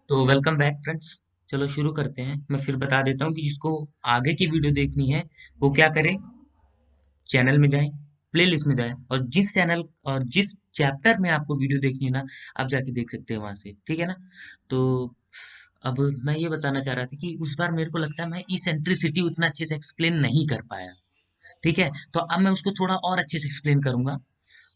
तो welcome back friends. चलो शुरू करते हैं। मैं फिर बता देता हूँ कि जिसको आगे की वीडियो देखनी है वो क्या करे, चैनल में जाए, प्लेलिस्ट में जाए और जिस चैनल और जिस चैप्टर में आपको वीडियो देखनी है ना, आप जाके देख सकते हैं वहां से। ठीक है ना। तो अब मैं ये बताना चाह रहा था कि उस बार मेरे को लगता है मैं इसेंट्रिसिटी उतना अच्छे से एक्सप्लेन नहीं कर पाया। ठीक है, तो अब मैं उसको थोड़ा और अच्छे से एक्सप्लेन करूंगा।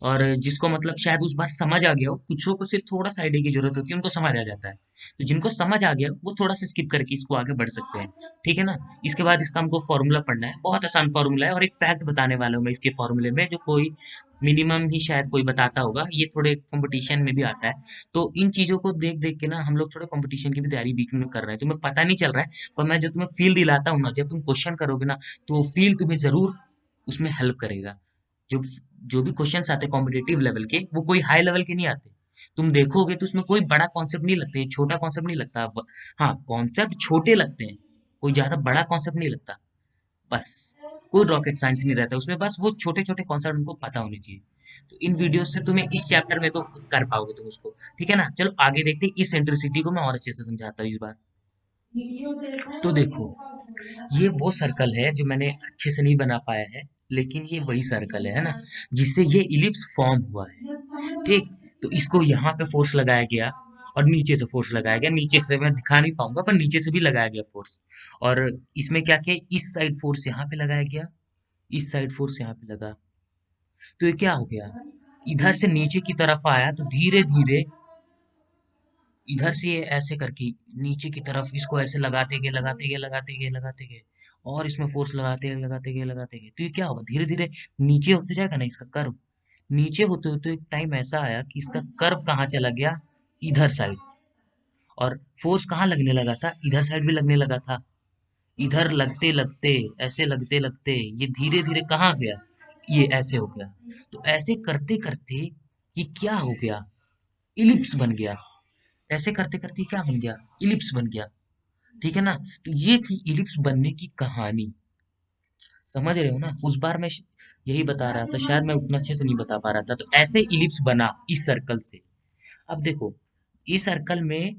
और जिसको मतलब शायद उस बार समझ आ गया हो, कुछों को सिर्फ थोड़ा सा आइडिया की जरूरत होती है, उनको समझ आ जाता है। तो जिनको समझ आ गया वो थोड़ा सा स्किप करके इसको आगे बढ़ सकते हैं। ठीक है ना। इसके बाद इसका हमको फॉर्मूला पढ़ना है, बहुत आसान फॉर्मूला है, और एक फैक्ट बताने वाला हूँ मैं इसके फॉर्मूले में, जो कोई मिनिमम ही शायद कोई बताता होगा। ये थोड़े कंपटीशन में भी आता है। तो इन चीजों को देख देख के ना हम लोग थोड़े कंपटीशन की भी तैयारी बीच में कर रहे हैं। तुम्हें पता नहीं चल रहा है, पर मैं जो तुम्हें फील दिलाता हूँ ना, जब तुम क्वेश्चन करोगे ना, तो वो फील तुम्हें जरूर उसमें हेल्प करेगा। जो जो भी क्वेश्चंस आते हैं कॉम्पिटेटिव लेवल के, वो कोई हाई लेवल के नहीं आते। तुम देखोगे तो उसमें कोई बड़ा कॉन्सेप्ट नहीं लगता, छोटा कॉन्सेप्ट नहीं लगता। हाँ, कॉन्सेप्ट छोटे लगते हैं, कोई ज्यादा बड़ा कॉन्सेप्ट नहीं लगता। बस कोई रॉकेट साइंस नहीं रहता उसमें, बस वो छोटे छोटे कॉन्सेप्ट उनको पता होने चाहिए। तो इन वीडियो से तुम्हें इस चैप्टर में तो कर पाओगे तुम उसको। ठीक है ना। चलो आगे देखते हैं। इस सेंट्रिसिटी को मैं और अच्छे से समझाता हूँ इस बार। तो देखो, ये वो सर्कल है जो मैंने अच्छे से नहीं बना पाया है, लेकिन ये वही सर्कल है ना, जिससे ये इलिप्स फॉर्म हुआ है। ठीक। तो इसको यहाँ पे फोर्स लगाया गया और नीचे से फोर्स लगाया गया। नीचे से मैं दिखा नहीं पाऊंगा, पर नीचे से भी लगाया गया फोर्स। और इसमें क्या किया, इस साइड फोर्स यहाँ पे लगाया गया, इस साइड फोर्स यहाँ पे लगा। तो ये क्या हो गया, इधर से नीचे की तरफ आया, तो धीरे धीरे इधर से ये ऐसे करके नीचे की तरफ इसको ऐसे लगाते गए लगाते गए लगाते गए लगाते गए, और इसमें फोर्स लगाते गए लगाते गए लगाते गए, तो ये क्या होगा, धीरे धीरे नीचे होते जाएगा ना इसका कर्व। नीचे होते होते एक टाइम ऐसा आया कि इसका कर्व कहाँ चला गया, इधर साइड। और फोर्स कहाँ लगने लगा था, इधर साइड भी लगने लगा था। इधर लगते लगते, ऐसे लगते लगते ये धीरे धीरे कहाँ गया, ये ऐसे हो गया। तो ऐसे करते करते ये क्या हो गया, इलिप्स बन गया। ऐसे करते करते क्या बन गया, इलिप्स बन गया। ठीक है ना। तो ये थी इलिप्स बनने की कहानी। समझ रहे हो ना। उस बार मैं यही बता रहा था, शायद मैं उतना अच्छे से नहीं बता पा रहा था। तो ऐसे इलिप्स बना इस सर्कल से। अब देखो, इस सर्कल में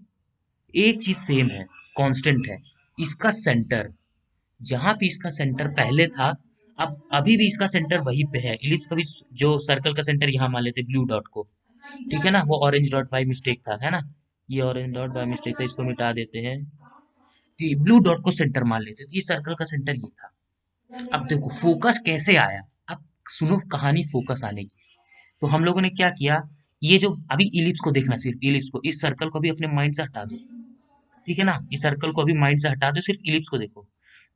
एक चीज सेम है, कांस्टेंट है, इसका सेंटर। जहां पे इसका सेंटर पहले था, अब अभी भी इसका सेंटर वहीं पे है। इलिप्स का भी जो सर्कल का सेंटर यहाँ मान लेते ब्लू डॉट को। ठीक है ना, वो ऑरेंज डॉट बाय मिस्टेक था, है ना। ये ऑरेंज डॉट बाय मिस्टेक था, इसको मिटा देते हैं। ये ब्लू डॉट को सेंटर मान लेते, तो ये सर्कल का सेंटर ये था। अब देखो फोकस कैसे आया। अब सुनो कहानी फोकस आने की। तो हम लोगों ने क्या किया, ये जो अभी इलिप्स को देखना, सिर्फ इलिप्स को, इस सर्कल को भी अपने माइंड से हटा दो। ठीक है ना, इस सर्कल को अभी माइंड से हटा दो, सिर्फ इलिप्स को देखो।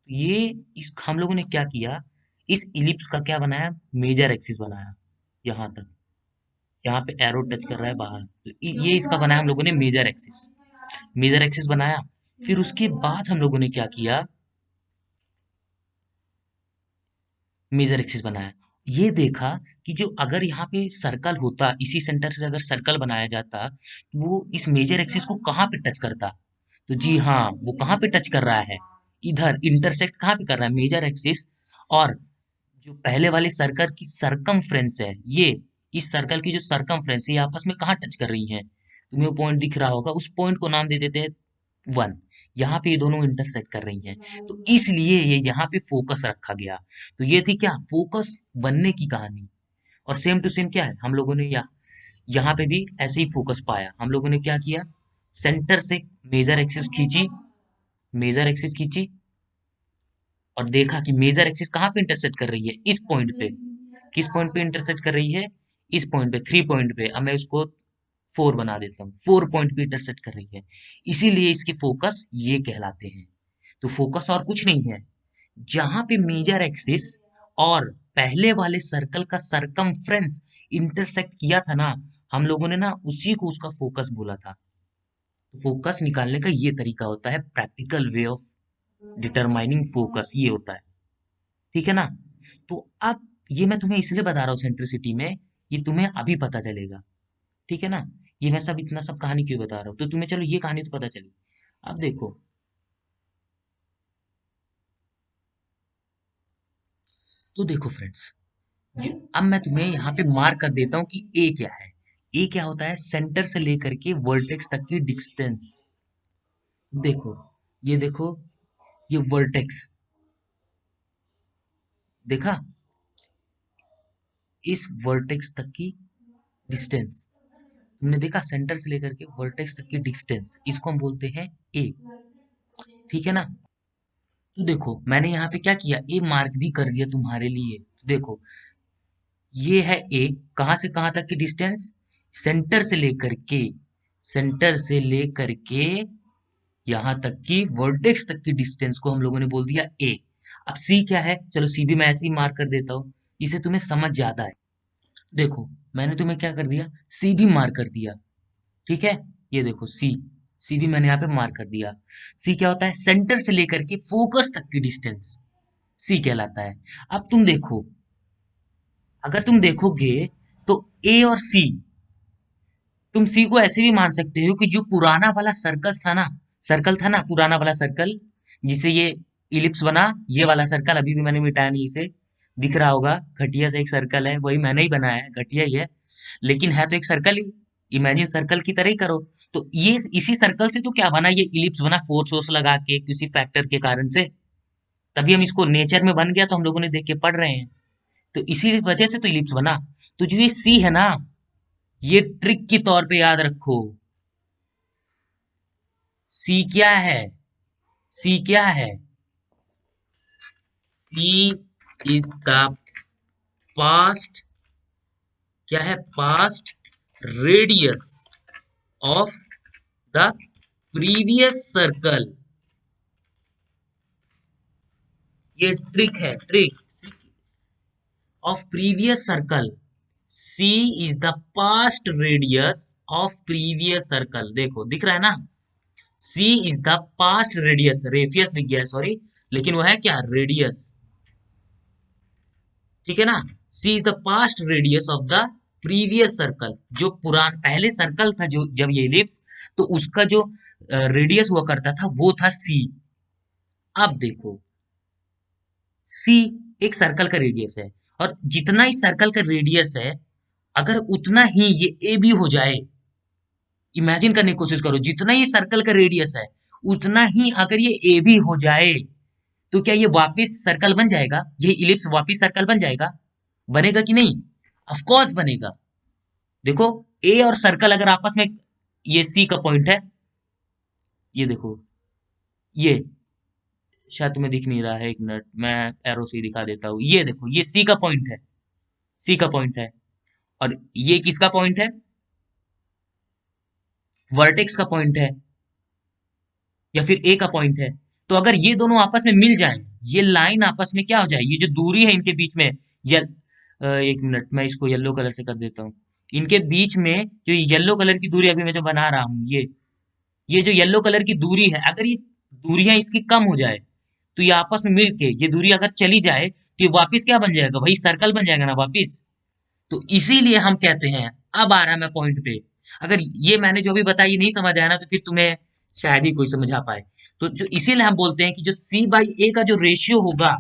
ये इस हम लोगों ने क्या किया, इस इलिप्स का क्या बनाया, मेजर एक्सिस बनाया। यहाँ तक, यहाँ पे एरो टच कर रहा है बाहर, तो ये इसका बनाया हम लोगों ने मेजर एक्सिस। मेजर एक्सिस बनाया। फिर उसके बाद हम लोगों ने क्या किया, मेजर एक्सिस बनाया। ये देखा कि जो अगर यहाँ पे सर्कल होता, इसी सेंटर से अगर सर्कल बनाया जाता, वो इस मेजर एक्सिस को कहाँ पे टच करता। तो जी हाँ, वो कहाँ पे टच कर रहा है, इधर इंटरसेक्ट कहाँ पे कर रहा है, मेजर एक्सिस। और जो पहले वाले सर्कल की सरकमफ्रेंस है, ये इस सर्कल की जो सरकमफ्रेंस है, ये आपस में कहाँ टच कर रही है, तुम्हें वो पॉइंट दिख रहा होगा, उस पॉइंट को नाम दे देते हैं वन। यहाँ पे ये दोनों इंटरसेक्ट कर रही हैं, तो इसलिए ये यहाँ पे फोकस रखा गया। तो ये थी क्या, फोकस बनने की कहानी। और सेम टू सेम क्या है, हम लोगों ने यहाँ पे भी ऐसे ही फोकस पाया। हम लोगों ने क्या किया, सेंटर से मेजर एक्सिस खींची, मेजर एक्सिस खींची, और देखा कि मेजर एक्सिस कहाँ पे इंटरसेक्ट कर रही है, इस पॉइंट पे। किस पॉइंट पे इंटरसेक्ट कर रही है, इस पॉइंट पे, 3 पॉइंट पे। अब मैं उसको 4 बना देता हूँ, 4 पॉइंट पे इंटरसेक्ट कर रही है, इसीलिए इसके फोकस ये कहलाते हैं। तो फोकस और कुछ नहीं है, जहां पे मेजर एक्सिस और पहले वाले सर्कल का सरकमफ्रेंस इंटरसेक्ट किया था ना, हम लोगों ने ना उसी को उसका फोकस बोला था। तो फोकस निकालने का ये तरीका होता है, practical way of determining focus ये होता है। ठीक है ना। तो अब ये मैं तुम्हें इसलिए बता रहा हूँ सेंट्रिसिटी में, ये तुम्हें अभी पता चलेगा। ठीक है ना। ये मैं सब इतना सब कहानी क्यों बता रहा हूँ, तो तुम्हें चलो ये कहानी तो पता चली। अब देखो, तो देखो फ्रेंड्स, अब मैं तुम्हें यहाँ पे मार्क कर देता हूँ कि ए क्या है। ए क्या होता है, सेंटर से लेकर के वर्टेक्स तक की डिस्टेंस। देखो, ये देखो, ये वर्टेक्स देखा, इस वर्टेक्स तक की डिस्टेंस तुमने देखा, सेंटर से लेकर के वर्टेक्स तक की डिस्टेंस, इसको हम बोलते हैं ए। ठीक है ना। तो देखो मैंने यहाँ पे क्या किया, ए मार्क भी कर दिया तुम्हारे लिए। देखो ये है ए, कहाँ से कहाँ तक की डिस्टेंस, सेंटर से लेकर के, सेंटर से लेकर के यहाँ तक की वर्टेक्स तक की डिस्टेंस को हम लोगों ने बोल दिया ए। अब सी क्या है, चलो सी भी मैं ऐसे ही मार्क कर देता हूँ, इसे तुम्हें समझ ज्यादा है। देखो मैंने तुम्हें क्या कर दिया, सी भी मार्क कर दिया। ठीक है, ये देखो सी, सी भी मैंने यहाँ पे मार्क कर दिया। सी क्या होता है, सेंटर से लेकर के फोकस तक की डिस्टेंस, सी कहलाता है। अब तुम देखो, अगर तुम देखोगे तो ए और सी, तुम सी को ऐसे भी मान सकते हो कि जो पुराना वाला सर्कल था ना, पुराना वाला सर्कल जिसे ये इलिप्स बना, ये वाला सर्कल अभी भी मैंने मिटाया नहीं, इसे दिख रहा होगा, घटिया से एक सर्कल है, वही मैंने ही बनाया है, घटिया ही है, लेकिन है तो एक सर्कल ही, इमेजिन सर्कल की तरह ही करो। तो ये इसी सर्कल से तो क्या बना, ये इलिप्स बना फोर्स वोर्स लगा के किसी फैक्टर के कारण से, तभी हम इसको नेचर में बन गया, तो हम लोगों ने देख के पढ़ रहे हैं, तो इसी वजह से तो इलिप्स बना। तो जो ये सी है ना, ये ट्रिक के तौर पे याद रखो, सी क्या है, सी क्या है, सी इज द पास्ट, क्या है, past radius of the previous circle. ये ट्रिक है, trick of previous circle, C is the past radius of previous circle. देखो दिख रहा है ना, सी is the past radius, radius लिख गया है सॉरी, लेकिन वो है क्या, रेडियस। ठीक है ना, सी is the past radius of the previous circle, जो पुरान पहले सर्कल था, जो जब ये इलिप्स, तो उसका जो रेडियस हुआ करता था वो था सी। अब देखो, सी एक सर्कल का रेडियस है, और जितना इस सर्कल का रेडियस है, अगर उतना ही ये ए भी हो जाए, इमेजिन करने की कोशिश करो, जितना ये सर्कल का रेडियस है उतना ही अगर ये ए भी हो जाए, तो क्या ये वापस सर्कल बन जाएगा, ये इलिप्स वापस सर्कल बन जाएगा, बनेगा कि नहीं, ऑफ कोर्स बनेगा। देखो ए और सर्कल अगर आपस में, ये सी का पॉइंट है, ये देखो, ये शायद तुम्हें दिख नहीं रहा है, एक मिनट मैं एरो से ही दिखा देता हूँ, ये देखो ये सी का पॉइंट है, सी का पॉइंट है, और ये किसका पॉइंट है, वर्टेक्स का पॉइंट है, या फिर ए का पॉइंट है। तो अगर ये दोनों आपस में मिल जाएं, ये लाइन आपस में क्या हो जाए, ये जो दूरी है इनके बीच में, एक मिनट मैं इसको येलो कलर से कर देता हूँ, इनके बीच में जो येलो कलर की दूरी अभी मैं जो बना रहा हूँ, ये जो येलो कलर की दूरी है, अगर ये दूरियां इसकी कम हो जाए, तो ये आपस में मिलके ये दूरी अगर चली जाए, तो ये वापिस क्या बन जाएगा, वही सर्कल बन जाएगा ना वापिस। तो इसीलिए हम कहते हैं, अब आ रहा है मैं पॉइंट पे, अगर ये मैंने जो भी बताया ये नहीं समझ आया ना, तो फिर तुम्हें शायद ही कोई समझा पाए। तो जो इसीलिए हम बोलते हैं कि जो सी बाई ए का जो रेशियो होगा,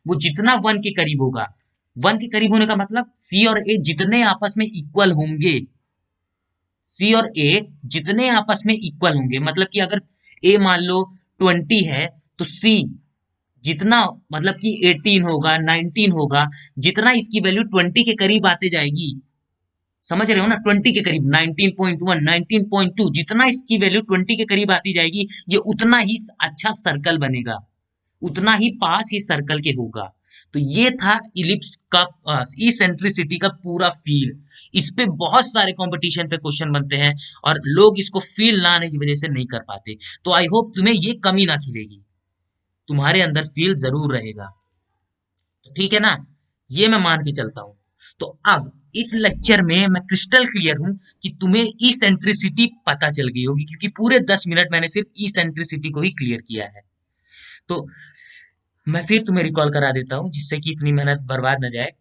वो जितना वन के करीब होगा, वन के करीब होने का मतलब सी और ए जितने आपस में इक्वल होंगे, सी और ए जितने आपस में इक्वल होंगे, मतलब कि अगर ए मान लो 20 है, तो सी जितना, मतलब कि 18 होगा, 19 होगा, जितना इसकी वैल्यू 20 के करीब आते जाएगी, समझ रहे हो ना, 20 के करीब, 19.1, 19.2, जितना इसकी वैल्यू 20 के करीब आती जाएगी, ये उतना ही अच्छा सर्कल बनेगा, उतना ही पास ये सर्कल के होगा। तो ये था इलिप्स का इसेंट्रिसिटी का पूरा फील। इस पे बहुत सारे कंपटीशन पे क्वेश्चन बनते हैं, और लोग इसको फील ना आने की वजह से नहीं कर पाते। तो आई होप तुम्हें ये कमी ना खिलेगी, तुम्हारे अंदर फील जरूर रहेगा। तो ठीक है ना, ये मैं मान के चलता हूँ। तो अब इस लेक्चर में मैं क्रिस्टल क्लियर हूं कि तुम्हें इसेंट्रिसिटी पता चल गई होगी, क्योंकि पूरे 10 मिनट मैंने सिर्फ इसेंट्रिसिटी को ही क्लियर किया है। तो मैं फिर तुम्हें रिकॉल करा देता हूँ, जिससे कि इतनी मेहनत बर्बाद न जाए।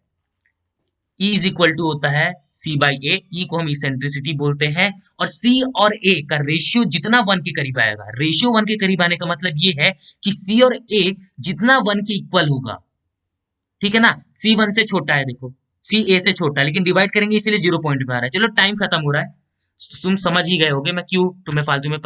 E इज इक्वल टू होता है सी बाई ए, ई को हम इसेंट्रिसिटी बोलते हैं, और सी और ए का रेशियो जितना वन के करीब आएगा, रेशियो वन के करीब आने का मतलब ये है कि सी और ए जितना वन के इक्वल होगा, ठीक है ना, सी वन से छोटा है, देखो सी ए से छोटा है, लेकिन डिवाइड करेंगे इसीलिए 0 पॉइंट में आ रहा है। चलो टाइम खत्म हो रहा है, तुम समझ ही गए होगे मैं क्यों तुम्हें फालतू में